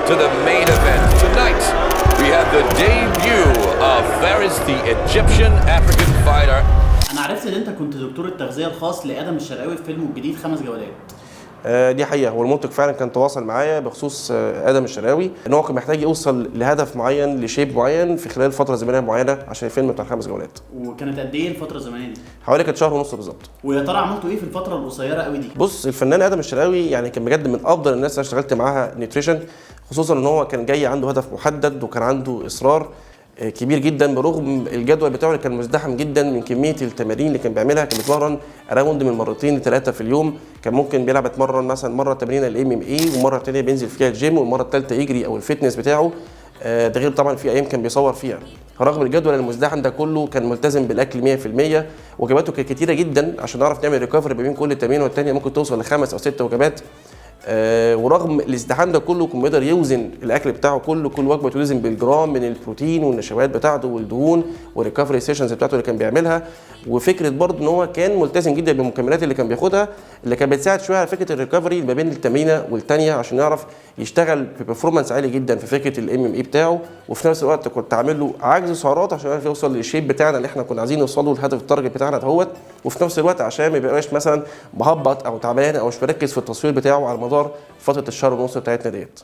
to the main event. Tonight, we have the debut of Fares, the Egyptian African fighter. انا عرفت ان انت كنت دكتور التغذيه الخاص لادم الشرقاوي في فيلمه الجديد 5 جولات. دي حقيقه، هو المنتج فعلا كان تواصل معايا بخصوص ادم الشرقاوي ان هو كان محتاج يوصل لهدف معين، لشيب معين في خلال فتره زمنيه معينه عشان الفيلم بتاع 5 جولات. وكانت قد ايه الفتره الزمنيه دي؟ حوالي كانت شهر ونص بالظبط. ويا ترى عملتوا ايه في الفتره القصيره قوي دي؟ بص، الفنان ادم الشرقاوي يعني كان بجد من افضل الناس اللي اشتغلت معاها نيوتريشن، خصوصا ان هو كان جاي عنده هدف محدد وكان عنده اصرار كبير جدا برغم الجدول بتاعه اللي كان مزدحم جدا من كميه التمارين اللي كان بيعملها. كان بيتمرن اراوند من مرتين ل3 في اليوم، كان ممكن بيلعب يتمرن مثلا مره تمرينه الام ام اي، ومره ثانيه بينزل فيها الجيم، والمره الثالثه يجري او الفتنس بتاعه. ده غير طبعا في ايام كان بيصور فيها. رغم الجدول المزدحم ده كله كان ملتزم بالاكل 100%، وجباته كانت كتيره جدا عشان نعرف نعمل ريكفري بين كل تمرين والثانيه، ممكن توصل ل5 أو 6 وجبات. ورغم الازدحام ده كله كان بيقدر يوزن الاكل بتاعه كله، كل وجبه توزن بالجرام من البروتين والنشويات بتاعته والدهون والريكفري سيشنز بتاعته اللي كان بيعملها. وفكره برضه ان هو كان ملتزم جدا بالمكملات اللي كان بياخدها، اللي كانت بتساعد شويه على فكره الريكفري ما بين التمرينه والثانيه عشان يعرف يشتغل ببرفورمانس عالي جدا في فكره الام ام اي بتاعه. وفي نفس الوقت كنت عامل له عجز سعرات عشان يعرف يوصل للشيب بتاعنا اللي احنا كنا عايزين نوصله، الهدف التارجت بتاعنا دهوت. وفي نفس الوقت عشان ما يبقاش مثلا مهبط او تعبان او مش مركز في التصوير بتاعه على مدار فتره الشهر ونص بتاعتنا ديت.